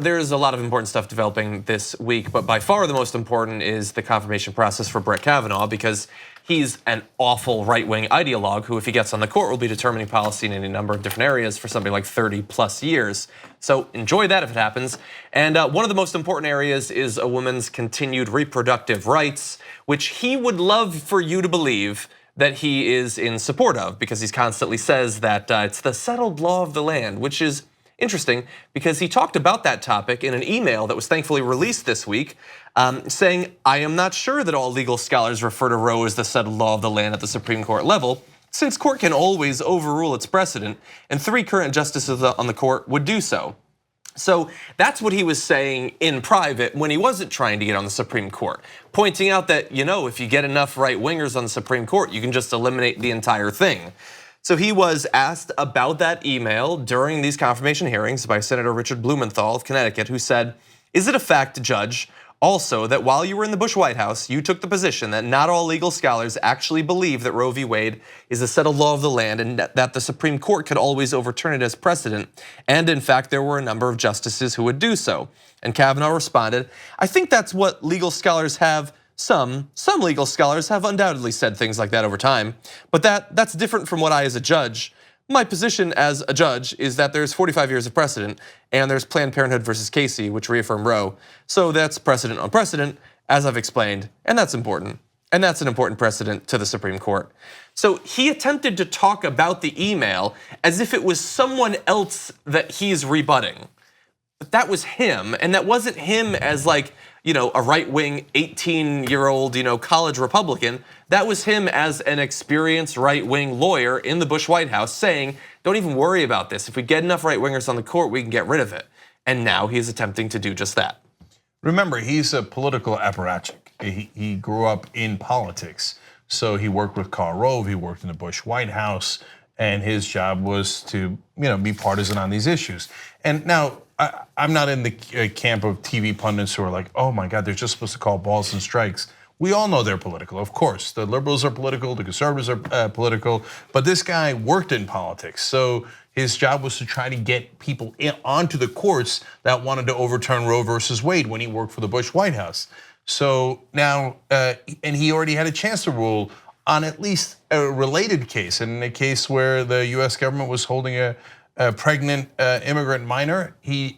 there's a lot of important stuff developing this week, but by far the most important is the confirmation process for Brett Kavanaugh, because he's an awful right-wing ideologue who, if he gets on the court, will be determining policy in any number of different areas for something like 30 plus years. So enjoy that if it happens. And one of the most important areas is a woman's continued reproductive rights, which he would love for you to believe that he is in support of, because he constantly says that it's the settled law of the land, which is interesting because he talked about that topic in an email that was thankfully released this week, saying, I am not sure that all legal scholars refer to Roe as the settled law of the land at the Supreme Court level, since court can always overrule its precedent, and 3 current justices on the court would do so. So that's what he was saying in private when he wasn't trying to get on the Supreme Court, pointing out that, if you get enough right-wingers on the Supreme Court, you can just eliminate the entire thing. So he was asked about that email during these confirmation hearings by Senator Richard Blumenthal of Connecticut, who said, is it a fact, Judge, also that while you were in the Bush White House, you took the position that not all legal scholars actually believe that Roe v. Wade is a settled law of the land and that the Supreme Court could always overturn it as precedent, and in fact there were a number of justices who would do so? And Kavanaugh responded, I think that's what legal scholars have. Some legal scholars have undoubtedly said things like that over time, but that's different from what I as a judge. My position as a judge is that there's 45 years of precedent, and there's Planned Parenthood versus Casey, which reaffirmed Roe. So that's precedent on precedent, as I've explained, and that's important. And that's an important precedent to the Supreme Court. So he attempted to talk about the email as if it was someone else that he's rebutting. But that was him, and that wasn't him as like, a right-wing 18-year-old, college Republican. That was him as an experienced right-wing lawyer in the Bush White House saying, don't even worry about this. If we get enough right-wingers on the court, we can get rid of it. And now he is attempting to do just that. Remember, he's a political apparatchik. He grew up in politics. So he worked with Karl Rove, he worked in the Bush White House, and his job was to be partisan on these issues. And now, I'm not in the camp of TV pundits who are like, oh my God, they're just supposed to call balls and strikes. We all know they're political, of course. The liberals are political, the conservatives are political, but this guy worked in politics. So his job was to try to get people onto the courts that wanted to overturn Roe versus Wade when he worked for the Bush White House. So now, and he already had a chance to rule on at least a related case, in a case where the US government was holding a pregnant immigrant minor. He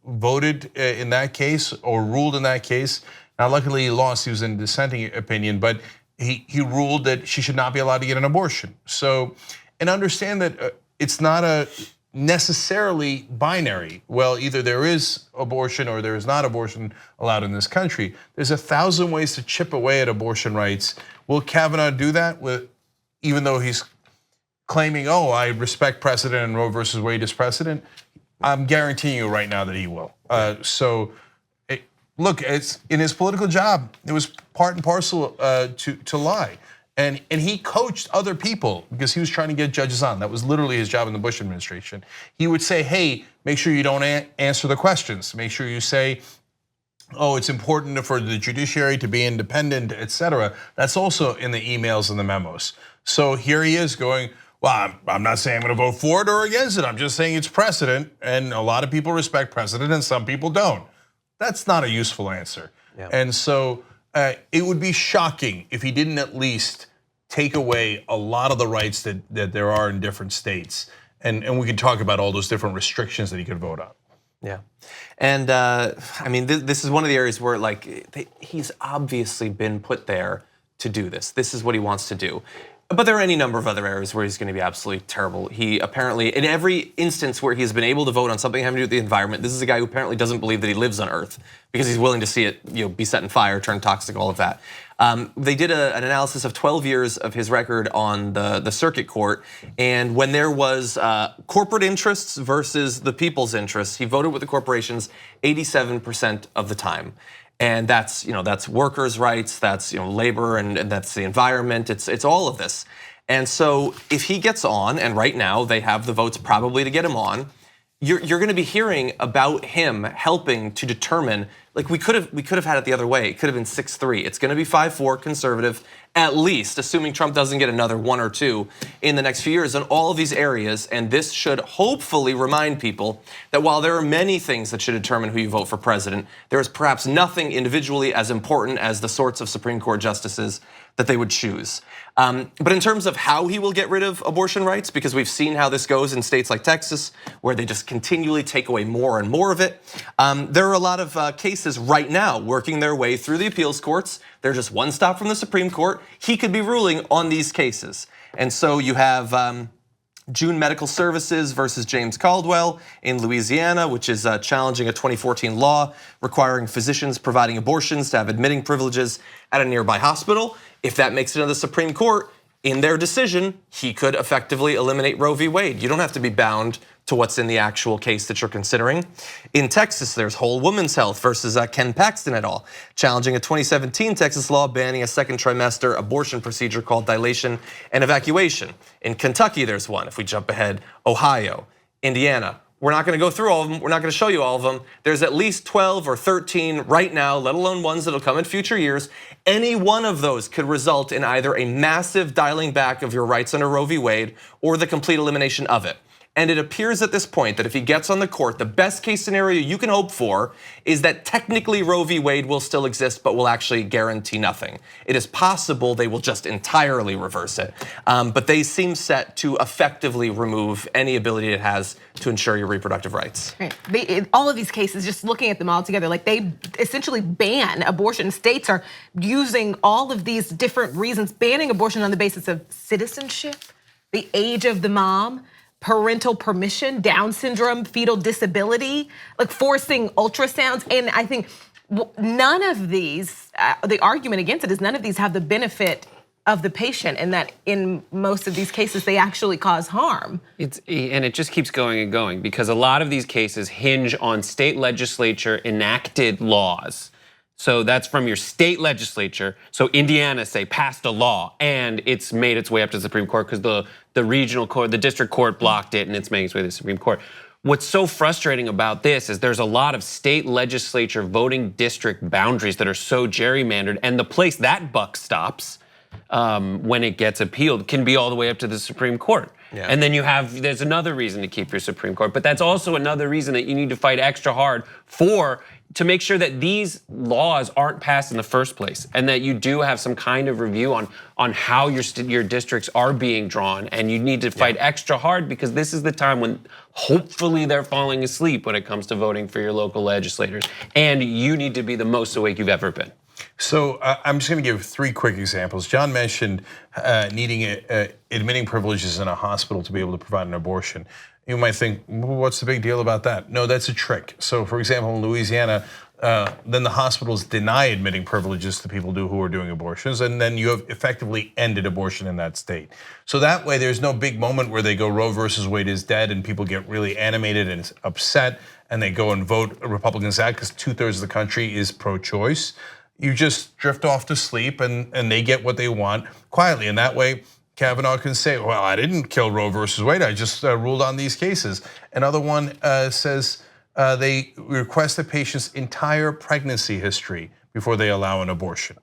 voted in that case, or ruled in that case. Now, luckily he lost, he was in dissenting opinion, but he ruled that she should not be allowed to get an abortion. So, and understand that it's not a necessarily binary. Well, either there is abortion or there is not abortion allowed in this country. There's 1,000 ways to chip away at abortion rights. Will Kavanaugh do that, even though he's claiming, oh, I respect precedent and Roe versus Wade is precedent? I'm guaranteeing you right now that he will. Look, it's in his political job. It was part and parcel to lie. And he coached other people because he was trying to get judges on. That was literally his job in the Bush administration. He would say, hey, make sure you don't answer the questions. Make sure you say, oh, it's important for the judiciary to be independent, etc. That's also in the emails and the memos. So here he is going, well, I'm not saying I'm gonna vote for it or against it. I'm just saying it's precedent, and a lot of people respect precedent and some people don't. That's not a useful answer. Yeah. And so it would be shocking if he didn't at least take away a lot of the rights that there are in different states. And we can talk about all those different restrictions that he could vote on. Yeah, and I mean, this is one of the areas where he's obviously been put there to do this. This is what he wants to do. But there are any number of other areas where he's going to be absolutely terrible. He apparently, in every instance where he's been able to vote on something having to do with the environment, this is a guy who apparently doesn't believe that he lives on Earth because he's willing to see it, be set on fire, turn toxic, all of that. They did an analysis of 12 years of his record on the circuit court, and when there was corporate interests versus the people's interests, he voted with the corporations 87% of the time. And that's workers' rights, that's labor, and that's the environment. It's all of this. And so if he gets on, and right now they have the votes probably to get him on, you're going to be hearing about him helping to determine, like we could have had it the other way. It could have been 6-3. It's going to be 5-4 conservative, at least, assuming Trump doesn't get another 1 or 2 in the next few years in all of these areas. And this should hopefully remind people that while there are many things that should determine who you vote for president, there is perhaps nothing individually as important as the sorts of Supreme Court justices that they would choose. But in terms of how he will get rid of abortion rights, because we've seen how this goes in states like Texas, where they just continually take away more and more of it. There are a lot of cases right now working their way through the appeals courts. They're just one stop from the Supreme Court. He could be ruling on these cases. And so you have June Medical Services versus James Caldwell in Louisiana, which is challenging a 2014 law requiring physicians providing abortions to have admitting privileges at a nearby hospital. If that makes it to the Supreme Court, in their decision, he could effectively eliminate Roe v. Wade. You don't have to be bound to what's in the actual case that you're considering. In Texas, there's Whole Woman's Health versus Ken Paxton et al., challenging a 2017 Texas law banning a second trimester abortion procedure called dilation and evacuation. In Kentucky, there's one. If we jump ahead, Ohio, Indiana. We're not going to go through all of them. We're not going to show you all of them. There's at least 12 or 13 right now, let alone ones that'll come in future years. Any one of those could result in either a massive dialing back of your rights under Roe v. Wade or the complete elimination of it. And it appears at this point that if he gets on the court, the best case scenario you can hope for is that technically Roe v. Wade will still exist, but will actually guarantee nothing. It is possible they will just entirely reverse it. But they seem set to effectively remove any ability it has to ensure your reproductive rights. Right. All of these cases, just looking at them all together, like they essentially ban abortion. States are using all of these different reasons, banning abortion on the basis of citizenship, the age of the mom, parental permission, Down syndrome, fetal disability, like forcing ultrasounds. And I think none of these, the argument against it is none of these have the benefit of the patient, and that in most of these cases, they actually cause harm. And it just keeps going and going, because a lot of these cases hinge on state legislature enacted laws. So that's from your state legislature. So Indiana, say, passed a law and it's made its way up to the Supreme Court because the regional court, the district court blocked it, and it's making its way to the Supreme Court. What's so frustrating about this is there's a lot of state legislature voting district boundaries that are so gerrymandered, and the place that buck stops when it gets appealed can be all the way up to the Supreme Court. Yeah. And then there's another reason to keep your Supreme Court, but that's also another reason that you need to fight extra hard to make sure that these laws aren't passed in the first place, and that you do have some kind of review on how your districts are being drawn. And you need to fight extra hard, because this is the time when hopefully they're falling asleep when it comes to voting for your local legislators. And you need to be the most awake you've ever been. So I'm just going to give 3 quick examples. John mentioned needing admitting privileges in a hospital to be able to provide an abortion. You might think, well, what's the big deal about that? No, that's a trick. So for example, in Louisiana, then the hospitals deny admitting privileges to people who are doing abortions, and then you have effectively ended abortion in that state. So that way there's no big moment where they go Roe versus Wade is dead and people get really animated and upset and they go and vote Republicans out because 2/3 of the country is pro-choice. You just drift off to sleep and they get what they want quietly. And that way, Kavanaugh can say, well, I didn't kill Roe versus Wade, I just ruled on these cases. Another one says they request a patient's entire pregnancy history before they allow an abortion.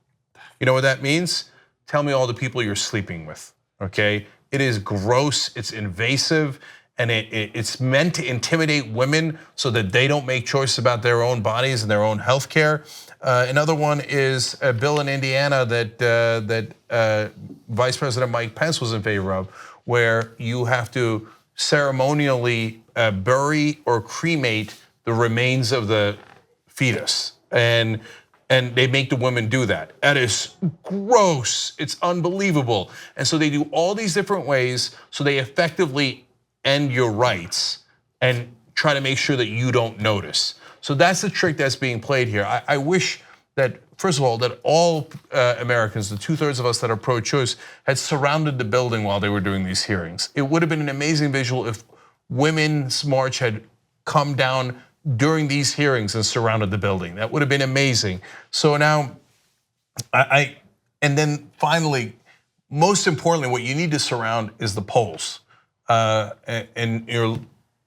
You know what that means? Tell me all the people you're sleeping with, okay? It is gross, it's invasive, and it's meant to intimidate women so that they don't make choices about their own bodies and their own health care. Another one is a bill in Indiana that Vice President Mike Pence was in favor of, where you have to ceremonially bury or cremate the remains of the fetus, and they make the women do that. That is gross. It's unbelievable. And so they do all these different ways so they effectively end your rights and try to make sure that you don't notice. So that's the trick that's being played here. I wish that, first of all, that all Americans, the 2/3 of us that are pro-choice, had surrounded the building while they were doing these hearings. It would have been an amazing visual if Women's March had come down during these hearings and surrounded the building. That would have been amazing. So now, and then finally, most importantly, what you need to surround is the polls. And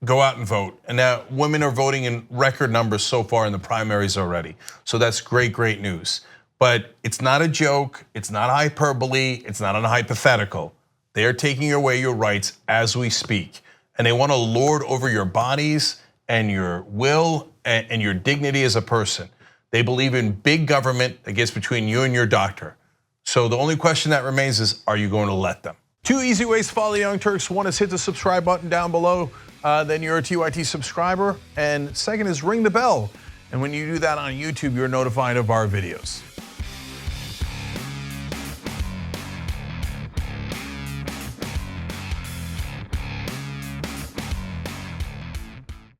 go out and vote. And now women are voting in record numbers so far in the primaries already. So that's great, great news. But it's not a joke, it's not hyperbole, it's not a hypothetical. They are taking away your rights as we speak. And they want to lord over your bodies and your will and your dignity as a person. They believe in big government that gets between you and your doctor. So the only question that remains is, are you going to let them? 2 easy ways to follow the Young Turks. One is hit the subscribe button down below, then you're a TYT subscriber. And second is ring the bell. And when you do that on YouTube, you're notified of our videos.